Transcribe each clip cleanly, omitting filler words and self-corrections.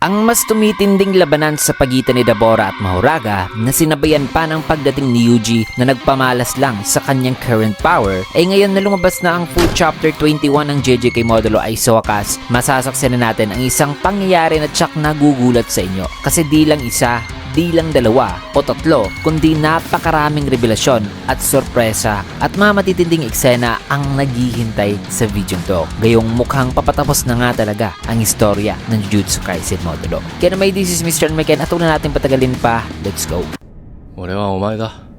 Ang mas tumitinding labanan sa pagitan ni Dabora at Mahoraga na sinabayan pa ng pagdating ni Yuji na nagpamalas lang sa kanyang current power ay ngayon na lumabas na ang full chapter 21 ng JJK Modulo ay sa wakas masasaksihan na natin ang isang pangyayari na tsak nagugulat sa inyo kasi di lang isa, di lang dalawa o tatlo kundi napakaraming revelasyon at sorpresa at mga matitinding eksena ang naghihintay sa video to. Gayong mukhang papatapos na nga talaga ang istorya ng Jujutsu Kaisen Modulo. Kaya naman, this is Mr. Meken at huwag na natin patagalin pa. Let's go! 俺はお前だ。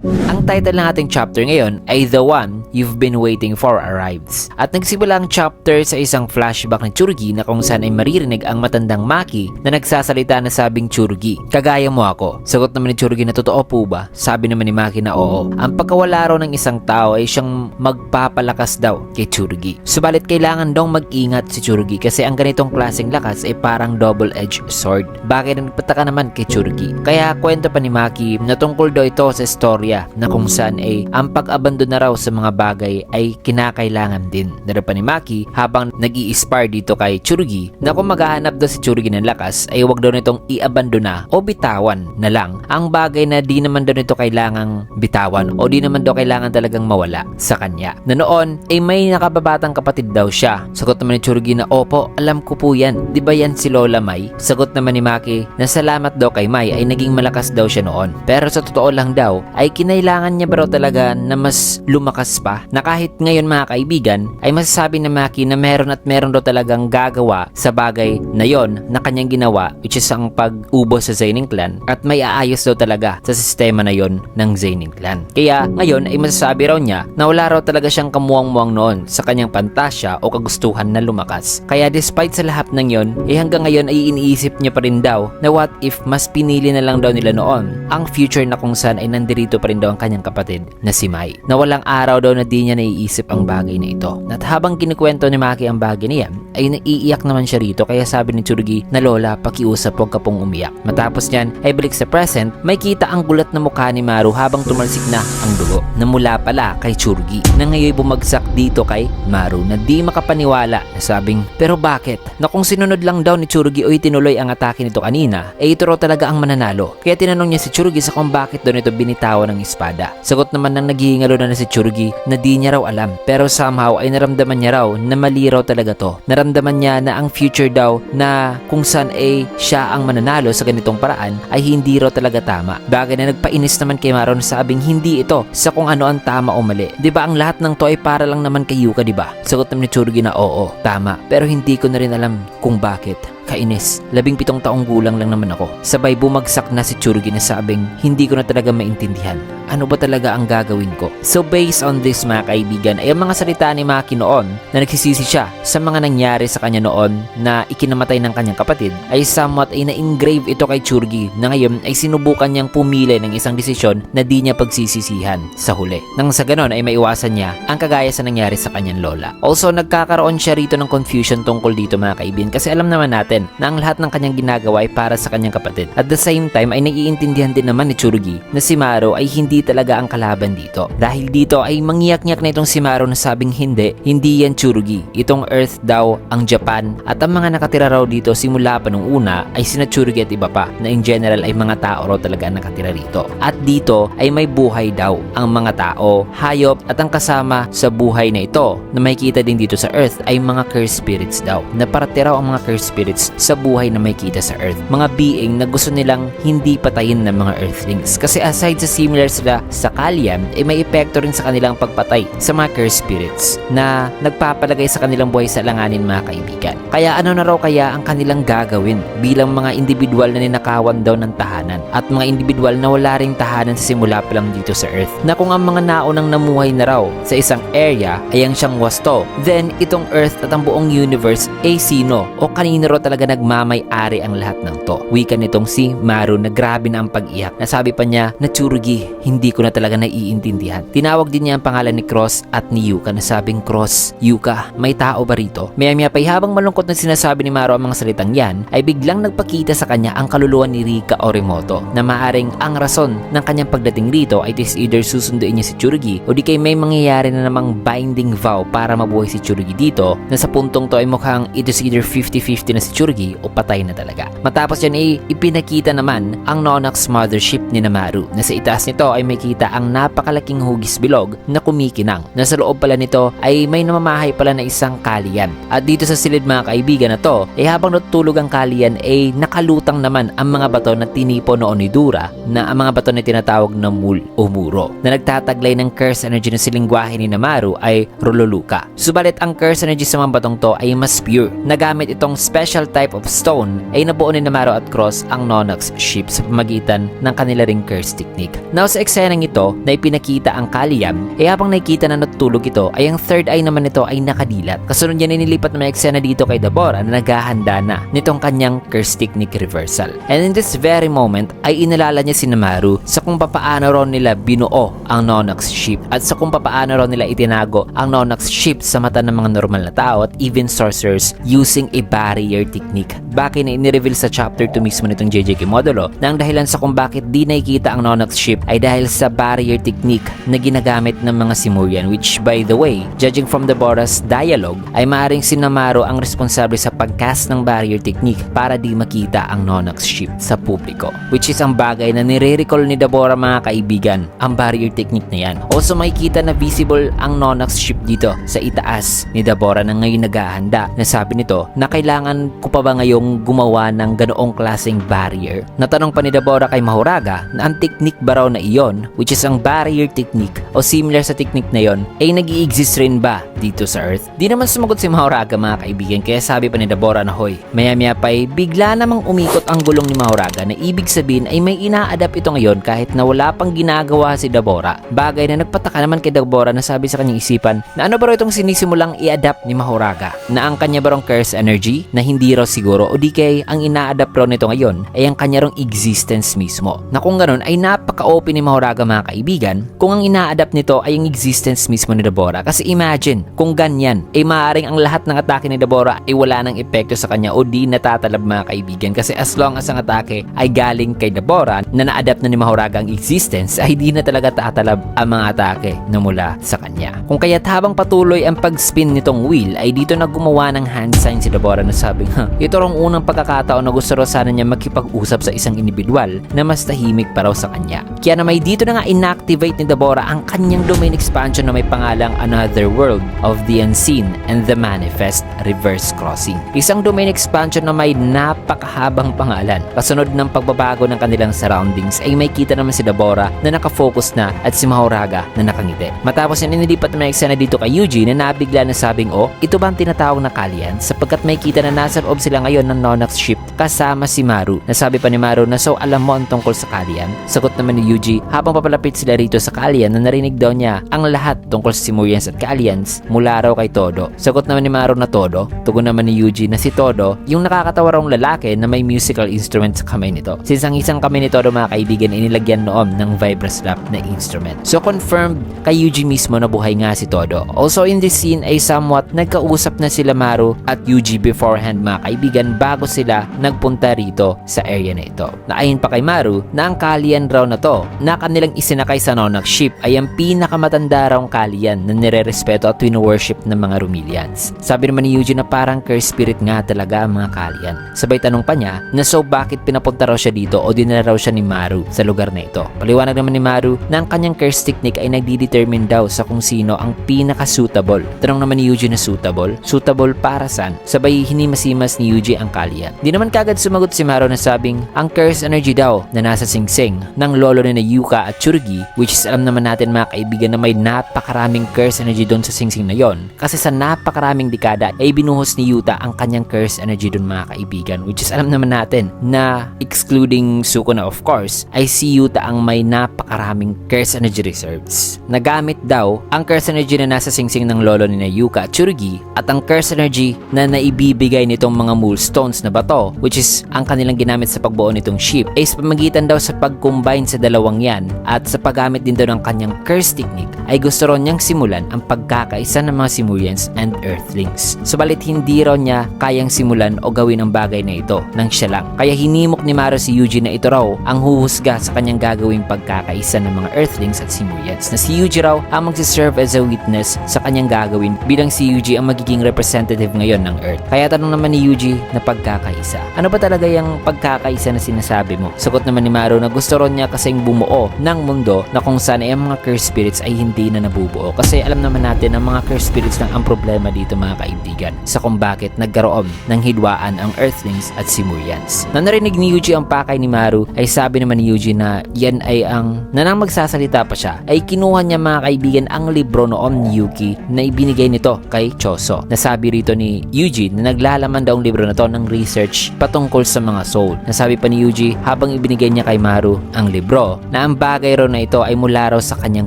Ang title ng ating chapter ngayon ay The One You've Been Waiting For Arrives. At nagsimula ang chapter sa isang flashback ng Tsurugi na kung saan ay maririnig ang matandang Maki na nagsasalita na sabing, "Tsurugi, kagaya mo ako." Sagot naman ni Tsurugi na, "Totoo po ba?" Sabi naman ni Maki na oo. Ang pagkawala raw ng isang tao ay siyang magpapalakas daw kay Tsurugi. Subalit kailangan daw mag-ingat si Tsurugi kasi ang ganitong klaseng lakas ay parang double-edged sword. Bagay na nagpataka naman kay Tsurugi. Kaya kwento pa ni Maki na tungkol daw ito sa istorya na kung saan ay ang pag-abandon na raw sa mga bagay ay kinakailangan din. Dara pa ni Maki habang nag-i-inspire dito kay Tsurugi na kung maghahanap daw si Tsurugi ng lakas ay huwag daw nitong i-abandona o bitawan na lang ang bagay na di naman daw nito kailangang bitawan o di naman daw kailangan talagang mawala sa kanya. Na noon ay may nakababatang kapatid daw siya. Sagot naman ni Tsurugi na, "Opo, alam ko po yan. Di ba yan si Lola Mai?" Sagot naman ni Maki na salamat daw kay Mai ay naging malakas daw siya noon. Pero sa totoo lang daw ay kinailangan niya ba raw talaga na mas lumakas pa na kahit ngayon mga kaibigan ay masasabi na Maki na meron at meron daw talagang gagawa sa bagay na yon na kanyang ginawa, which is ang pag-ubos sa Zenin Clan at may aayos daw talaga sa sistema na yon ng Zenin Clan. Kaya ngayon ay masasabi raw niya na wala raw talaga siyang kamuwang-muwang noon sa kanyang pantasya o kagustuhan na lumakas. Kaya despite sa lahat ng yon ay hanggang ngayon ay iniisip niya pa rin daw na what if mas pinili na lang daw nila noon ang future na kung saan ay nandirito pa rin daw ang kanyang kapatid na si Mai. Na walang araw daw na di niya naiisip ang bagay na ito. At habang kinukwento ni Maki ang bagay niya ay naiiyak naman siya rito kaya sabi ni Tsurugi na, "Lola, pakiusap, huwag ka pong umiyak." Matapos niyan ay balik sa present, may kita ang gulat na mukha ni Maru habang tumalsik na ang dugo na mula pala kay Tsurugi na ngayon bumagsak dito kay Maru na di makapaniwala na sabing, "Pero bakit?" Na kung sinunod lang daw ni Tsurugi o itinuloy ang atake nito kanina ay ito raw talaga ang mananalo. Kaya tinanong niya si Tsurugi sa kung bakit daw nito binitawan ng espada. Sagot naman ng naghihingalo na si Tsurugi na di niya raw alam pero somehow ay naramdaman niya raw na mali raw talaga to. Naramdaman niya na ang future daw na kung saan ay siya ang mananalo sa ganitong paraan ay hindi raw talaga tama. Bagay na nagpainis naman kay Maru na sabing hindi ito sa kung ano ang tama o mali. Diba ang lahat ng to ay para lang naman kay Yuka, diba? Sagot naman ni Tsurugi na oo, tama. Pero hindi ko na rin alam kung bakit. Kainis, 17 taong gulang lang naman ako. Sabay bumagsak na si Tsurugi na sabing hindi ko na talaga maintindihan. Ano ba talaga ang gagawin ko? So based on this mga kaibigan ay ang mga salita ni Maki noon na nagsisisi siya sa mga nangyari sa kanya noon na ikinamatay ng kanyang kapatid ay somewhat ay na-engrave ito kay Tsurugi na ngayon ay sinubukan niyang pumili ng isang desisyon na di niya pagsisisihan sa huli. Nang sa ganon ay maiwasan niya ang kagaya sa nangyari sa kanyang lola. Also nagkakaroon siya rito ng confusion tungkol dito mga kaibigan kasi alam naman natin na ang lahat ng kanyang ginagawa ay para sa kanyang kapatid. At the same time ay naiintindihan din naman ni Tsurugi na si Maru ay hindi talaga ang kalaban dito. Dahil dito ay mangyak-nyak na itong si Maru na sabing hindi yan Tsurugi. Itong Earth daw ang Japan at ang mga nakatira raw dito simula pa nung una ay sina Tsurugi at iba pa na in general ay mga tao raw talaga nakatira rito. At dito ay may buhay daw ang mga tao, hayop at ang kasama sa buhay na ito na makikita din dito sa Earth ay mga cursed spirits daw. Na parati raw ang mga cursed spirits sa buhay na may kita sa Earth. Mga being na gusto nilang hindi patayin ng mga Earthlings. Kasi aside sa similar sila sa Kalian, ay may epekto rin sa kanilang pagpatay sa mga cursed spirits na nagpapalagay sa kanilang buhay sa alanganin mga kaibigan. Kaya ano na raw kaya ang kanilang gagawin bilang mga individual na ninakawan daw ng tahanan at mga individual na wala ring tahanan sa simula pa lang dito sa Earth. Na kung ang mga naunang namuhay na raw sa isang area ay ang siyang wasto, then itong Earth at ang buong universe ay sino o kanino raw talaga nagmamay-ari ang lahat ng to. Wika nitong si Maru na grabe na ang pag-iyak. Nasabi pa niya na Tsurugi, hindi ko na talaga naiintindihan. Tinawag din niya ang pangalan ni Cross at ni Yuka na sabing, Cross, Yuka, may tao ba rito? Maya-maya pa habang malungkot na sinasabi ni Maru ang mga salitang yan, ay biglang nagpakita sa kanya ang kaluluwa ni Rika Orimoto na maaring ang rason ng kanyang pagdating rito ay is either susunduin niya si Tsurugi o di kay may mangyayari na namang binding vow para mabuhay si Tsurugi dito na sa puntong to ay mukhang it is either 50-50 na si Tsurugi o patay na talaga. Matapos yan ay ipinakita naman ang Nonox mothership ni Maru na sa itaas nito ay may kita ang napakalaking hugis bilog na kumikinang na sa loob pala nito ay may namamahay pala na isang kalian. At dito sa silid mga kaibigan na to ay habang natutulog ang kalian ay nakalutang naman ang mga bato na tinipo noon ni Dura na ang mga bato na tinatawag na mul o muro na nagtataglay ng curse energy na silingwahe ni Maru ay Rololuka. Subalit ang curse energy sa mga batong to ay mas pure. Nagamit itong special type of stone ay nabuo ni Maru at Cross ang Nonox ship sa pamagitan ng kanila ring curse technique. Now sa eksenang ito na ipinakita ang Kaliam ay habang nakikita na natutulog ito ay ang third eye naman nito ay nakadilat. Kasunod yan nilipat na may eksena dito kay Dabora na naghahanda na nitong kanyang curse technique reversal. And in this very moment ay inalala niya si Maru sa kung papaano ron nila binuo ang Nonox ship at sa kung papaano ron nila itinago ang Nonox ship sa mata ng mga normal na tao at even sorcerers using a barrier technique. Bakit na inireveal sa chapter 2 mismo nitong JJK modulo na ang dahilan sa kung bakit di nakikita ang Nonox ship ay dahil sa barrier technique na ginagamit ng mga Simurian, which by the way, judging from Debora's dialogue ay maaaring si Maru ang responsable sa pagcast ng barrier technique para di makita ang Nonox ship sa publiko, which is ang bagay na nire-recall ni Debora mga kaibigan, ang barrier technique na yan. Also makikita na visible ang Nonox ship dito sa itaas ni Debora na ngayon naghahanda na sabi nito na kailangan ko pa ba ngayong gumawa ng ganoong klaseng barrier. Natanong pa ni Debora kay Mahoraga na ang technique ba raw na iyon, which is ang barrier technique o similar sa technique na yon, ay nag-i-exist rin ba dito sa Earth? Di naman sumagot si Mahoraga mga kaibigan, kaya sabi pa ni Debora na hoy, maya-maya pa ay bigla namang umikot ang gulong ni Mahoraga na ibig sabihin ay may ina-adapt ito ngayon kahit na wala pang ginagawa si Debora. Bagay na nagpataka naman kay Debora na sabi sa kanyang isipan na ano ba raw itong sinisimulang i-adapt ni Mahoraga, na ang kanya ba rong curse energy na hindi raw siguro o di kay ang ina-adapt raw nito ngayon ay ang kanya rong existence mismo, na kung ganun ay napaka-open ni Mahoraga mga kaibigan kung ang ina-adapt nito ay ang existence mismo ni Debora. Kasi imagine kung ganyan ay maaaring ang lahat ng atake ni Debora ay wala ng epekto sa kanya o di natatalab mga kaibigan, kasi as long as ang atake ay galing kay Debora na na-adapt na ni Mahoraga ang existence ay di na talaga tatalab ang mga atake na mula sa kanya. Kung kaya't habang patuloy ang pag-spin nitong wheel ay dito na gumawa ng hand sign si Debora na sabing ito rong unang pagkakataon na gusto raw sana niya makipag-usap sa isang individual na mas tahimik pa raw sa kanya. Kaya na may dito na nga inactivate ni Debora ang kanyang domain expansion na may pangalang Another World of the Unseen and the Manifest Reverse Crossing. Isang domain expansion na may napakahabang pangalan. Kasunod ng pagbabago ng kanilang surroundings ay may kita naman si Debora na nakafocus na at si Mahoraga na nakangiti. Matapos yan inilipat na may eksena dito kay Yuji na nabigla na sabing ito ba ang tinatawag na Kalian, sapagkat may kita na nasa loob sila ngayon ng Nonox ship kasama si Maru. Nasabi pa ni Maru na so alam mo ang tungkol sa Kalian? Sagot naman ni Yuji habang papalapit sila rito sa Kalian na narinig daw niya ang lahat tungkol sa Simurians at Kalians mula raw kay Todo. Sagot naman ni Maru na Todo. Tugon naman ni Yuji na si Todo yung nakakatawa raw lalaki na may musical instrument sa kamay nito. Since ang isang kamay ni Todo mga kaibigan ay nilagyan noon ng vibroslap na instrument. So confirmed kay Yuji mismo na buhay nga si Todo. Also in this scene ay somewhat nagkausap na sila Maru at Yuji beforehand mga kaibigan bago sila nagpunta rito sa area na ito. Naayon pa kay Maru na ang Kalian raw na to na kanilang isinakay sa Nonox ship ay ang pinakamatanda raw Kalian na nire-respeto at wino-worship ng mga Romilians. Sabi naman ni Yuji na parang curse spirit nga talaga ang mga Kalian. Sabay tanong pa niya na so bakit pinapunta raw siya dito o dinala raw siya ni Maru sa lugar na ito. Paliwanag naman ni Maru na ang kanyang curse technique ay nagdi-determine daw sa kung sino ang pinaka-suitable. Tanong naman ni Yuji na suitable? Suitable para saan? Sabay hinimasimas ni Yuji ang Kalian. Di naman kagad sumagot si Maru na sabing ang curse energy daw na nasa singsing ng lolo ni na Yuka at Tsurugi, which is alam naman natin mga kaibigan na may napakaraming curse energy doon sa singsing na yon, kasi sa napakaraming dekada ay binuhos ni Yuta ang kanyang curse energy doon mga kaibigan, which is alam naman natin na excluding Sukuna of course ay si Yuta ang may napakaraming curse energy reserves. Nagamit daw ang curse energy na nasa singsing ng lolo ni na Yuka at Tsurugi at ang curse energy na naibibigay nitong mga moonstones na bato, which is ang kanilang ginamit sa pagbuo nitong ship, ay sa pamagitan daw sa pag-combine sa dalawang yan naman at sa paggamit din daw ng kanyang curse technique ay gusto ron niyang simulan ang pagkakaisa ng mga Simurians and Earthlings. Subalit hindi raw niya kayang simulan o gawin ang bagay na ito nang siya lang. Kaya hinimok ni Maru si Yuji na ito raw ang huhusga sa kanyang gagawing pagkakaisa ng mga Earthlings at Simurians, na si Yuji raw ang magsiserve as a witness sa kanyang gagawin bilang si Yuji ang magiging representative ngayon ng Earth. Kaya tanong naman ni Yuji na pagkakaisa, ano ba talaga yung pagkakaisa na sinasabi mo? Sagot naman ni Maru na gusto ron niya kasing bumuo ng mundo na kung saan ay ang mga cursed spirits ay hindi na nabubuo. Kasi alam naman natin ang mga cursed spirits lang ang problema dito mga kaibigan sa kung bakit nagkaroon ng hidwaan ang Earthlings at Simurians. Na narinig ni Yuji ang pakay ni Maru ay sabi naman ni Yuji na yan ay ang nang magsasalita pa siya ay kinuha niya mga kaibigan ang libro noon ni Yuki na ibinigay nito kay Choso. Nasabi rito ni Yuji na naglalaman daw ang libro na to ng research patungkol sa mga soul. Nasabi pa ni Yuji habang ibinigay niya kay Maru ang libro na ang bagay raw na ito ay mula raw sa kanyang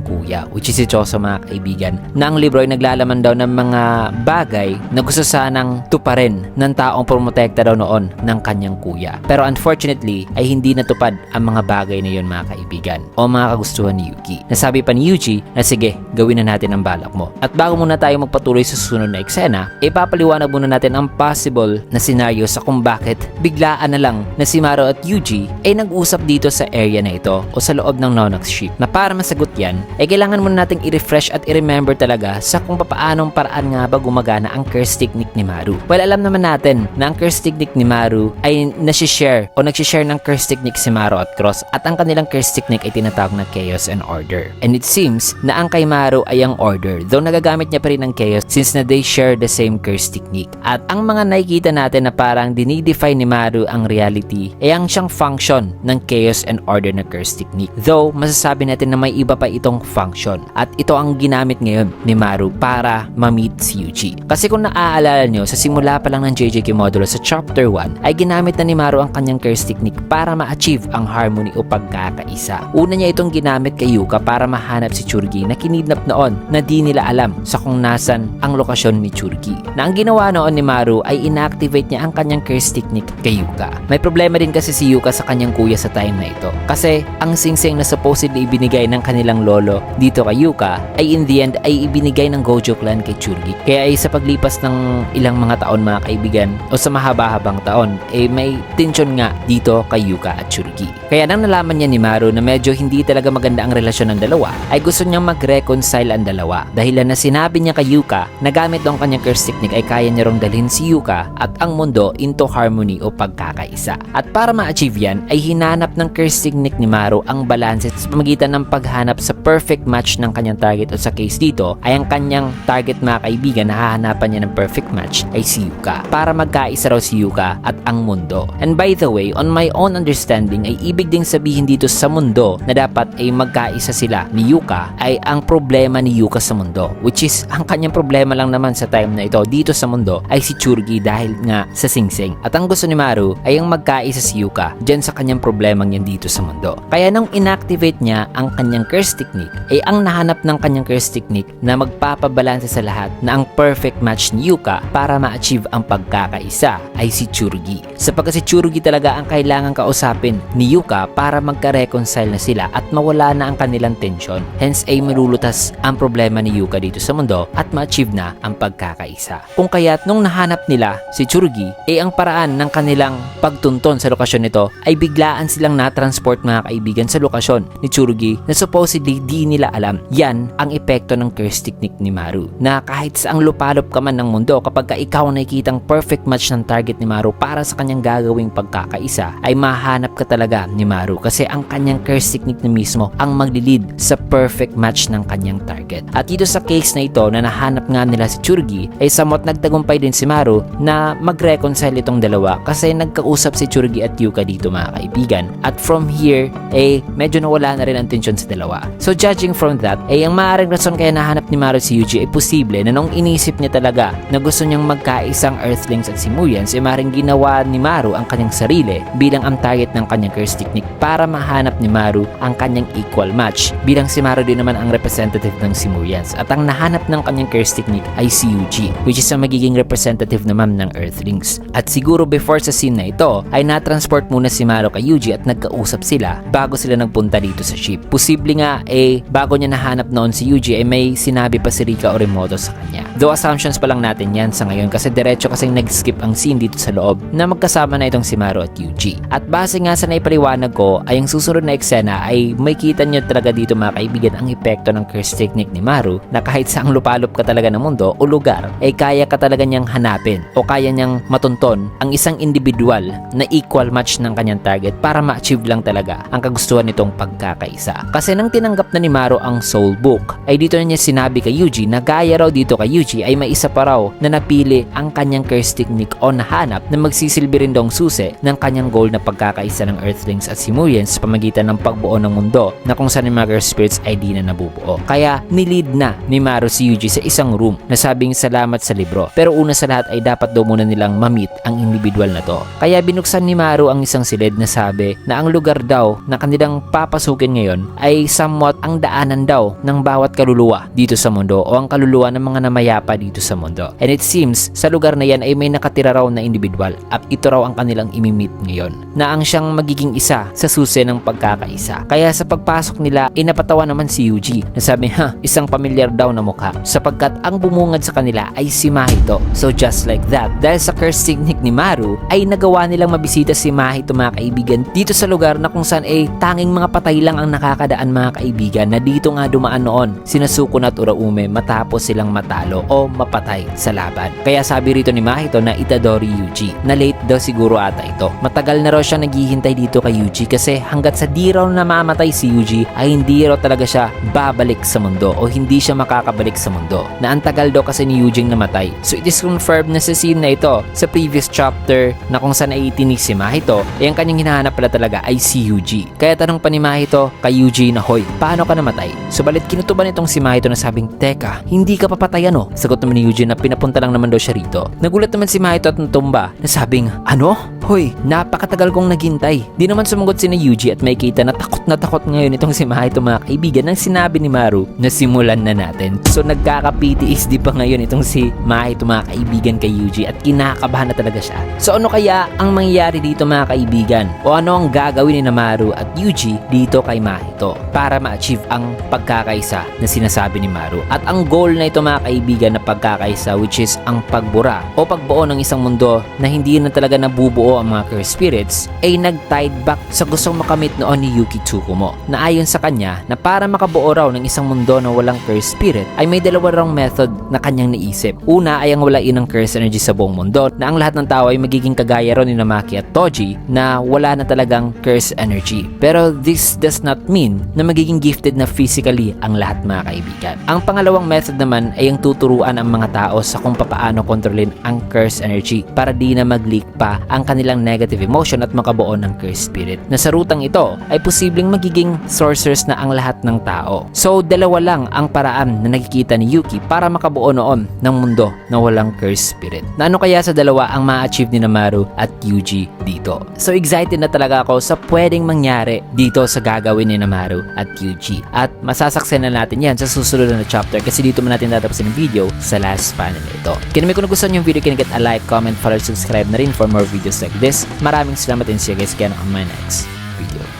kuya, which is si Choso mga kaibigan, na ang libro ay naglalaman daw ng mga bagay na gusto sanang tuparin ng taong promotekta daw noon ng kanyang kuya. Pero unfortunately ay hindi natupad ang mga bagay na yon mga kaibigan o mga kagustuhan ni Yuki. Nasabi pa ni Yuji na sige, gawin na natin ang balak mo. At bago muna tayo magpatuloy sa susunod na eksena, ipapaliwanag muna natin ang possible na scenario sa kung bakit biglaan na lang na si Maru at Yuji ay nag-usap dito sa area na ito o sa loob ng Nonox ship. Na para masagot yan, ay kailangan muna nating i-refresh at i-remember talaga sa kung paanong paraan nga ba gumagana ang curse technique ni Maru. Well, alam naman natin na ang curse technique ni Maru ay nagsishare ng curse technique si Maru at Cross, at ang kanilang curse technique ay tinatawag na Chaos and Order. And it seems na ang kay Maru ay ang Order, though nagagamit niya pa rin ng Chaos since na they share the same curse technique. At ang mga nakikita natin na parang dinidefine ni Maru ang reality ay ang siyang function ng Chaos and Order na curse technique. Though masasabi natin na may iba pa itong function, at ito ang ginamit ngayon ni Maru para ma-meet si Yuji. Kasi kung naaalala nyo, sa simula pa lang ng JJK modulo sa chapter 1 ay ginamit na ni Maru ang kanyang curse technique para ma-achieve ang harmony o pagkakaisa. Una niya itong ginamit kay Yuka para mahanap si Churgi na kinidnap noon na di nila alam sa kung nasan ang lokasyon ni Churgi. Na ang ginawa noon ni Maru ay inactivate niya ang kanyang curse technique kay Yuka. May problema din kasi si Yuka sa kanyang kuya sa time na ito. Kasi ang singsing na supposedly ibinigay ng kanilang lolo dito kay Yuka ay in the end ay ibinigay ng Gojo clan kay Churgi. Kaya ay sa paglipas ng ilang mga taon mga kaibigan o sa mahaba-habang taon ay may tension nga dito kay Yuka at Churgi. Kaya nang nalaman niya ni Maru na medyo hindi talaga maganda ang relasyon ng dalawa ay gusto niyang mag-reconcile ang dalawa. Dahilan na sinabi niya kay Yuka na gamit ang kanyang curse technique ay kaya niya rong dalhin si Yuka at ang mundo into harmony o pagkakaisa. At para ma-achieve yan ay hinanap ng curse technique ni Maru ang balance sa pamagitan ng paghanap sa perfect match ng kanyang target, o sa case dito ay ang kanyang target mga kaibigan na hahanapan niya ng perfect match ay si Yuka para magkaisa raw si Yuka at ang mundo. And by the way, on my own understanding ay ibig ding sabihin dito sa mundo na dapat ay magkaisa sila ni Yuka ay ang problema ni Yuka sa mundo, which is ang kanyang problema lang naman sa time na ito dito sa mundo ay si Churgi dahil nga sa singsing. At ang gusto ni Maru ay ang magkaisa si Yuka dyan sa kanyang problemang yan dito sa mundo. Kaya nung inactivate niya ang kanyang curse technique ay ang nahanap ng kanyang curse technique na magpapabalanse sa lahat na ang perfect match ni Yuka para ma-achieve ang pagkakaisa ay si Churgi. Sapagkat si Churgi talaga ang kailangan kausapin ni Yuka para magka-reconcile na sila at mawala na ang kanilang tension. Hence ay malulutas ang problema ni Yuka dito sa mundo at ma-achieve na ang pagkakaisa. Kung kaya't nung nahanap nila si Churgi ay ang paraan ng kanilang pagtunton sa lokasyon nito ay biglaan silang na-transport mga kaibigan sa lokasyon ni Churgi na supposedly di nila alam. Yan ang epekto ng curse technique ni Maru, na kahit saang lupalop ka man ng mundo, kapag ikaw nakikitang perfect match ng target ni Maru para sa kanyang gagawing pagkakaisa ay mahanap ka talaga ni Maru kasi ang kanyang curse technique na mismo ang maglilid sa perfect match ng kanyang target. At dito sa case na ito na nahanap nga nila si Churgi ay somewhat nagtagumpay din si Maru na mag-reconcile itong dalawa kasi nagkausap si Churgi at Yuka dito mga kaibigan. At from here ay medyo nawala na rin ang tension sa dalawa. So judging from that ay ang maaaring rason kaya nahanap ni Maru si Yuji ay posible na nung inisip niya talaga na gusto niyang magkaisang Earthlings at Simurians ay maaaring ginawa ni Maru ang kanyang sarili bilang ang target ng kanyang curse technique para mahanap ni Maru ang kanyang equal match bilang si Maru din naman ang representative ng Simurians at ang nahanap ng kanyang curse technique ay si Yuji, which is ang magiging representative naman ng Earthlings. At siguro before sa scene na ito ay na-transport muna si Maru kay Yuji at nagkausap sila bago sila nagpunta papunta dito sa ship. Posible nga bago niya nahanap noon si Yuji ay may sinabi pa si Rika Orimoto sa kanya. Though assumptions pa lang natin yan sa ngayon kasi diretso kasing nag-skip ang scene dito sa loob na magkasama na itong si Maru at Yuji. At base nga sa naipaliwanag ko ay ang susunod na eksena ay may kita nyo talaga dito mga kaibigan ang epekto ng curse technique ni Maru na kahit saang lupalop ka talaga ng mundo o lugar ay kaya ka talaga niyang hanapin o kaya niyang matunton ang isang individual na equal match ng kanyang target para ma-achieve lang talaga ang kagustuhan nitong pagkakaisa. Kasi nang tinanggap na ni Maru ang Soul Book ay dito na niya sinabi kay Yuji na gaya raw dito kay Yuji ay may isa pa raw na napili ang kanyang curse technique o nahanap na magsisilbi rin daw ang susi ng kanyang goal na pagkakaisa ng Earthlings at Simurians sa pamagitan ng pagbuo ng mundo na kung saan yung mga curse spirits ay di na nabubuo. Kaya nilid na ni Maru si Yuji sa isang room na sabing salamat sa libro pero una sa lahat ay dapat daw muna nilang ma-meet ang individual na to. Kaya binuksan ni Maru ang isang silid na sabi na ang lugar daw na kanilang papasukin ngayon ay somewhat ang daanan daw ng bawat kaluluwa dito sa mundo o ang kaluluwa ng mga namayapa dito sa mundo. And it seems sa lugar na yan ay may nakatira raw na individual at ito raw ang kanilang imimit ngayon na ang siyang magiging isa sa susi ng pagkakaisa. Kaya sa pagpasok nila inapatawa naman si Yuji na sabi isang pamilyar daw na mukha sapagkat ang bumungad sa kanila ay si Mahito. So just like that, dahil sa curse technique ni Maru ay nagawa nilang mabisita si Mahito mga kaibigan dito sa lugar na kung saan tanging mga patay lang ang nakakadaan mga kaibigan na dito nga dumaan noon sina Sukuna at Uraume matapos silang matalo o mapatay sa laban. Kaya sabi rito ni Mahito na itadori Yuji na late daw siguro ata ito. Matagal na raw siya naghihintay dito kay Yuji kasi hanggat sa di raw namamatay si Yuji ay hindi raw talaga siya babalik sa mundo o hindi siya makakabalik sa mundo na ang tagal daw kasi ni Yuji namatay. So it is confirmed na sa scene na ito sa previous chapter na kung saan ay itinig si Mahito ay ang kanyang hinahanap pala talaga ay si Yuji. Kaya tanong pa ni Mahito kay Yuji na hoy, paano ka namatay? Subalit kinutuban itong si Mahito na sabing teka, hindi ka papatay ano? Sagot naman ni Yuji na pinapunta lang naman daw siya rito. Nagulat naman si Mahito at natumba na sabing ano? Hoy, napakatagal kong naghintay. Di naman sumagot si na Yuji at may kita na takot ngayon itong si Mahito mga kaibigan nang sinabi ni Maru na simulan na natin. So nagkaka-PTSD pa ngayon itong si Mahito mga kaibigan kay Yuji at kinakabahan na talaga siya. So ano kaya ang mangyayari dito mga kaibigan? O ano ang gagawin ni Maru at Yuji dito kay Mahito para ma-achieve ang pagkakaisa na sinasabi ni Maru? At ang goal na ito mga kaibigan na pagkakaisa which is ang pagbura o pagbuo ng isang mundo na hindi na talaga nabubuo ang mga curse spirits ay nag-tied back sa gustong makamit noon ni Yuki Tsukumo na ayon sa kanya na para makabuo raw ng isang mundo na walang curse spirit ay may dalawa raw method na kanyang naisip. Una ay ang walain ng curse energy sa buong mundo na ang lahat ng tao ay magiging kagaya raw ni Namaki at Toji na wala na talagang curse energy. Pero this does not mean na magiging gifted na physically ang lahat mga kaibigan. Ang pangalawang method naman ay ang tuturuan ang mga tao sa kung paano kontrolin ang curse energy para di na mag-leak pa ang kanilang negative emotion at makabuo ng curse spirit. Na sa rutang ito ay posibleng magiging sorcerers na ang lahat ng tao. So dalawa lang ang paraan na nakikita ni Yuki para makabuo noon ng mundo na walang curse spirit. Na ano kaya sa dalawa ang ma-achieve ni Maru at Yuji dito? So excited na talaga ako sa pwedeng mangyari dito sa gagawin ni Maru at Yuji. At masasaksen na natin yan sa susunod na chapter kasi dito man natin tatapusin ang video sa last panel na ito. Kung nagustuhan yung video, can get a like, comment, follow, subscribe na rin for more videos like this. Maraming salamat and see you guys again on my next video.